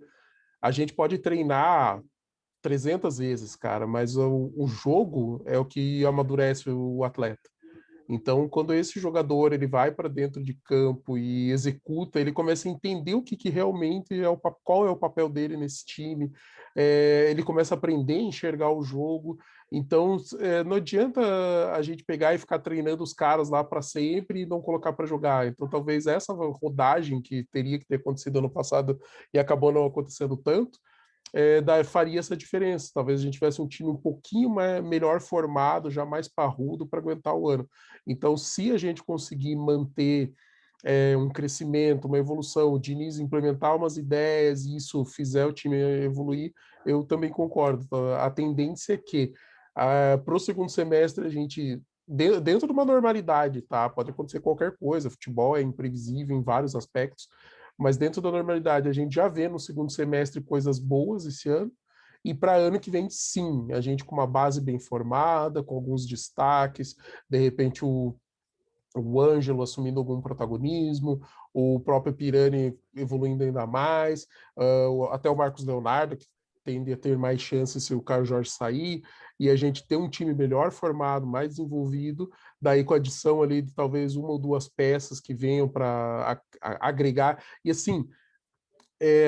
a gente pode treinar 300 vezes, cara, mas o jogo é o que amadurece o atleta. Então, quando esse jogador ele vai para dentro de campo e executa, ele começa a entender o que realmente é qual é o papel dele nesse time. Ele começa a aprender a enxergar o jogo. Então, não adianta a gente pegar e ficar treinando os caras lá para sempre e não colocar para jogar. Então, talvez essa rodagem que teria que ter acontecido ano passado e acabou não acontecendo tanto, faria essa diferença. Talvez a gente tivesse um time um pouquinho melhor formado, já mais parrudo para aguentar o ano. Então, se a gente conseguir manter um crescimento, uma evolução, o Diniz implementar umas ideias e isso fizer o time evoluir, eu também concordo. A tendência é que para o segundo semestre a gente dentro de uma normalidade, tá? Pode acontecer qualquer coisa, futebol é imprevisível em vários aspectos, mas dentro da normalidade a gente já vê no segundo semestre coisas boas esse ano, e para ano que vem, sim, a gente com uma base bem formada, com alguns destaques, de repente o Ângelo assumindo algum protagonismo, o próprio Pirani evoluindo ainda mais, até o Marcos Leonardo, que tende a ter mais chances se o Carlos Jorge sair, e a gente ter um time melhor formado, mais desenvolvido, daí com a adição ali de talvez uma ou duas peças que venham para agregar. E assim,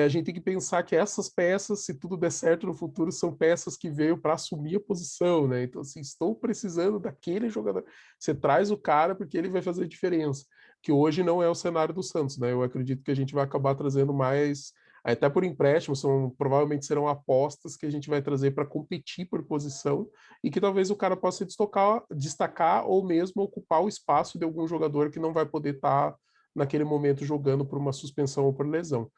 a gente tem que pensar que essas peças, se tudo der certo no futuro, são peças que veio para assumir a posição, né? Então, assim, estou precisando daquele jogador. Você traz o cara porque ele vai fazer a diferença, que hoje não é o cenário do Santos, né? Eu acredito que a gente vai acabar trazendo mais, até por empréstimo, provavelmente serão apostas que a gente vai trazer para competir por posição e que talvez o cara possa destacar ou mesmo ocupar o espaço de algum jogador que não vai poder estar naquele momento jogando por uma suspensão ou por lesão.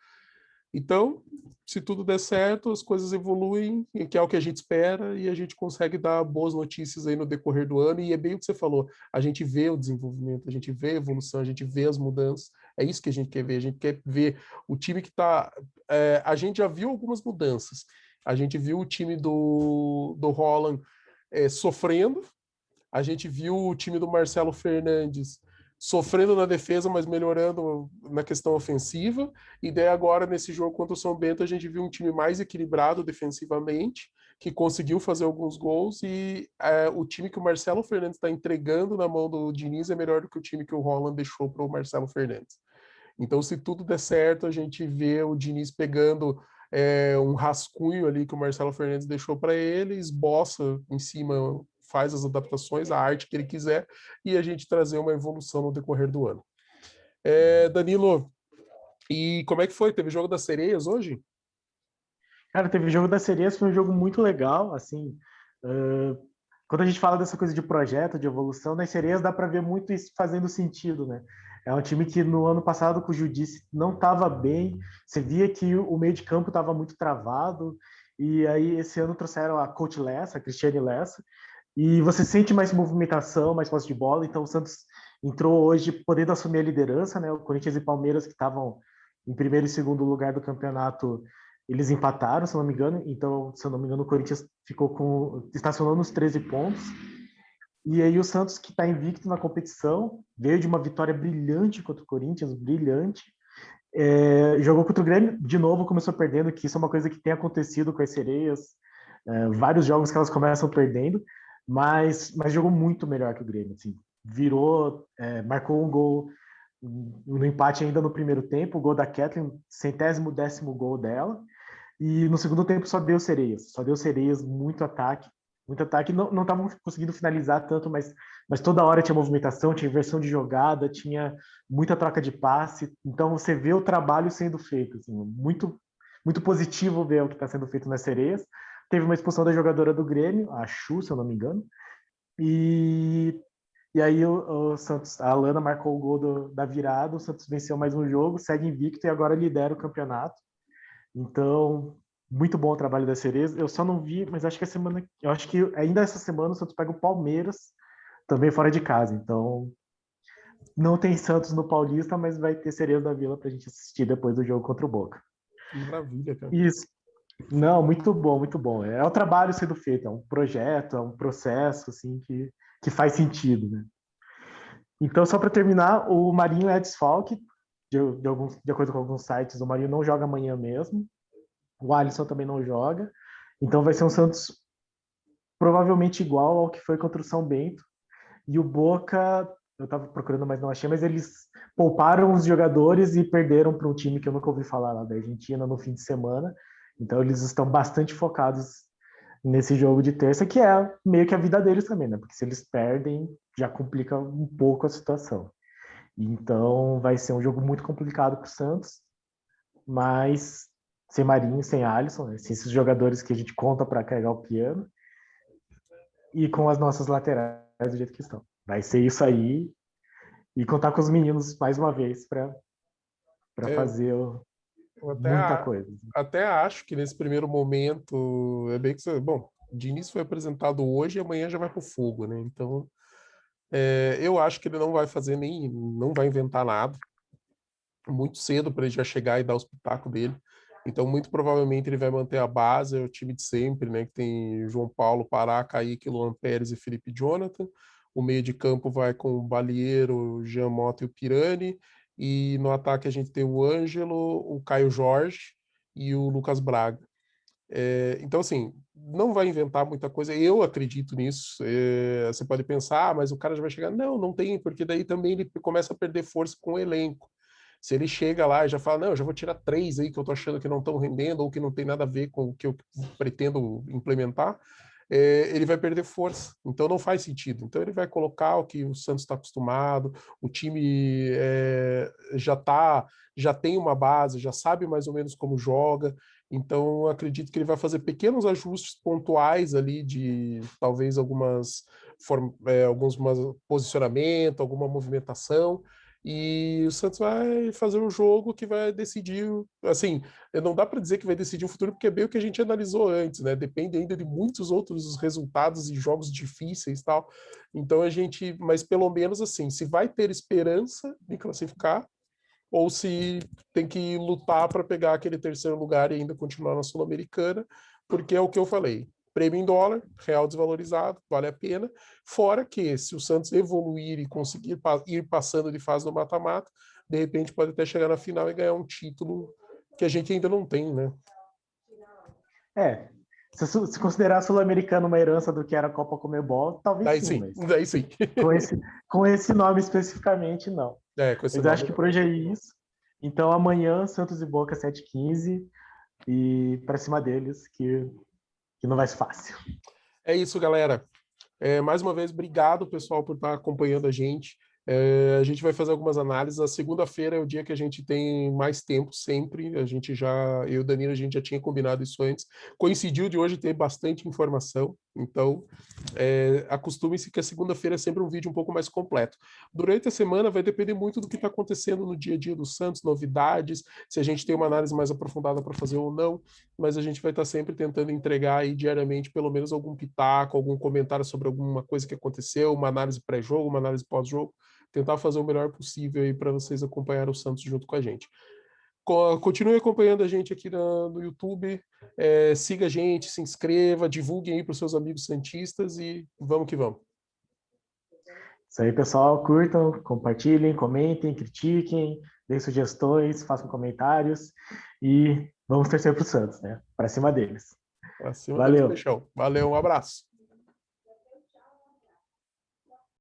Então, se tudo der certo, as coisas evoluem, que é o que a gente espera, e a gente consegue dar boas notícias aí no decorrer do ano. E é bem o que você falou: a gente vê o desenvolvimento, a gente vê a evolução, a gente vê as mudanças. É isso que a gente quer ver. A gente quer ver o time que está. A gente já viu algumas mudanças. A gente viu o time do Holland sofrendo, a gente viu o time do Marcelo Fernandes sofrendo na defesa, mas melhorando na questão ofensiva. E daí agora, nesse jogo contra o São Bento, a gente viu um time mais equilibrado defensivamente, que conseguiu fazer alguns gols. E o time que o Marcelo Fernandes está entregando na mão do Diniz é melhor do que o time que o Roland deixou para o Marcelo Fernandes. Então, se tudo der certo, a gente vê o Diniz pegando um rascunho ali que o Marcelo Fernandes deixou para ele, esboça em cima, faz as adaptações, a arte que ele quiser, e a gente trazer uma evolução no decorrer do ano. Danilo, e como é que foi? Teve jogo das sereias hoje? Cara, teve o jogo das sereias, foi um jogo muito legal, assim. uh, Quando a gente fala dessa coisa de projeto, de evolução, nas sereias dá para ver muito isso fazendo sentido, né? É um time que no ano passado com o Judice não estava bem, você via que o meio de campo estava muito travado, e aí esse ano trouxeram a Coach Lessa, a Cristiane Lessa, e você sente mais movimentação, mais posse de bola, então o Santos entrou hoje podendo assumir a liderança, né? O Corinthians e Palmeiras, que estavam em primeiro e segundo lugar do campeonato, eles empataram, se não me engano. Então, se eu não me engano, o Corinthians estacionou nos 13 pontos. E aí o Santos, que está invicto na competição, veio de uma vitória brilhante contra o Corinthians, brilhante. Jogou contra o Grêmio, de novo começou perdendo, que isso é uma coisa que tem acontecido com as sereias. Vários jogos que elas começam perdendo, mas jogou muito melhor que o Grêmio. Assim, virou, marcou um gol no empate ainda no primeiro tempo, o gol da Kathleen, 110º gol dela. E no segundo tempo só deu sereias, muito ataque. Muito ataque, não estavam conseguindo finalizar tanto, mas toda hora tinha movimentação, tinha inversão de jogada, tinha muita troca de passe. Então você vê o trabalho sendo feito, assim, muito, muito positivo ver o que está sendo feito nas sereias. Teve uma expulsão da jogadora do Grêmio, a Chu, se eu não me engano, e, e aí o Santos, a Alana marcou o gol da virada, o Santos venceu mais um jogo, segue invicto e agora lidera o campeonato. Então, muito bom o trabalho da Cereza. Eu só não vi, mas acho que eu acho que ainda essa semana o Santos pega o Palmeiras, também fora de casa. Então, não tem Santos no Paulista, mas vai ter Cereza da Vila pra gente assistir depois do jogo contra o Boca. Que maravilha, cara. Isso. Não, muito bom, muito bom. É o trabalho sendo feito, é um projeto, é um processo assim que faz sentido, né? Então, só para terminar, o Marinho é desfalque, de acordo com alguns sites, o Marinho não joga amanhã mesmo. O Alisson também não joga. Então vai ser um Santos provavelmente igual ao que foi contra o São Bento. E o Boca, eu estava procurando, mas não achei, mas eles pouparam os jogadores e perderam para um time que eu nunca ouvi falar lá da Argentina no fim de semana. Então eles estão bastante focados nesse jogo de terça, que é meio que a vida deles também, né? Porque se eles perdem, já complica um pouco a situação. Então vai ser um jogo muito complicado para o Santos, mas sem Marinho, sem Alisson, né? Sem esses jogadores que a gente conta para carregar o piano, e com as nossas laterais do jeito que estão. Vai ser isso aí, e contar com os meninos mais uma vez para É, fazer eu muita coisa. até acho que nesse primeiro momento é bem que bom, o Diniz foi apresentado hoje e amanhã já vai pro fogo, né? Então Eu acho que ele não vai fazer não vai inventar nada. Muito cedo para ele já chegar e dar os pitacos dele. Então, muito provavelmente ele vai manter a base, é o time de sempre, né? Que tem João Paulo, Pará, Kaique, Luan Pérez e Felipe Jonathan. O meio de campo vai com o Balieiro, Jean Mota e o Pirani. E no ataque a gente tem o Ângelo, o Caio Jorge e o Lucas Braga. Então, assim, não vai inventar muita coisa. Eu acredito nisso. Você pode pensar, mas o cara já vai chegar. Não, não tem, porque daí também ele começa a perder força com o elenco. Se ele chega lá e já fala, não, eu já vou tirar 3 aí que eu tô achando que não estão rendendo ou que não tem nada a ver com o que eu pretendo implementar, ele vai perder força. Então não faz sentido. Então ele vai colocar o que o Santos está acostumado, o time já tem uma base, já sabe mais ou menos como joga. Então acredito que ele vai fazer pequenos ajustes pontuais ali de talvez alguns posicionamento, alguma movimentação, e o Santos vai fazer um jogo que vai decidir, assim, não dá para dizer que vai decidir o futuro, porque é bem o que a gente analisou antes, né? Depende ainda de muitos outros resultados e jogos difíceis e tal. Então mas pelo menos assim, se vai ter esperança de classificar, ou se tem que lutar para pegar aquele terceiro lugar e ainda continuar na Sul-Americana, porque é o que eu falei. Prêmio em dólar, real desvalorizado, vale a pena. Fora que, se o Santos evoluir e conseguir ir passando de fase no mata-mata, de repente pode até chegar na final e ganhar um título que a gente ainda não tem, né? É, se considerar a Sul-Americana uma herança do que era a Copa Comebol, talvez Daí sim, sim, mas daí sim. com esse nome especificamente, não. Com esse Mas acho nome que não. por hoje é isso. Então amanhã, Santos e Boca 7h15 e para cima deles, que não vai ser fácil. É isso, galera. Mais uma vez, obrigado, pessoal, por estar acompanhando a gente. A gente vai fazer algumas análises. A segunda-feira é o dia que a gente tem mais tempo sempre. Eu e o Danilo, a gente já tinha combinado isso antes. Coincidiu de hoje ter bastante informação. Então, acostume-se que a segunda-feira é sempre um vídeo um pouco mais completo. Durante a semana vai depender muito do que está acontecendo no dia a dia do Santos, novidades, se a gente tem uma análise mais aprofundada para fazer ou não, mas a gente vai estar sempre tentando entregar aí diariamente pelo menos algum pitaco, algum comentário sobre alguma coisa que aconteceu, uma análise pré-jogo, uma análise pós-jogo, tentar fazer o melhor possível aí para vocês acompanhar o Santos junto com a gente. Continue acompanhando a gente aqui no YouTube, siga a gente, se inscreva, divulguem aí para os seus amigos santistas e vamos que vamos. Isso aí, pessoal. Curtam, compartilhem, comentem, critiquem, deem sugestões, façam comentários e vamos torcer para o Santos, né? Para cima deles. Acima deles, Valeu! fechou. Valeu, um abraço.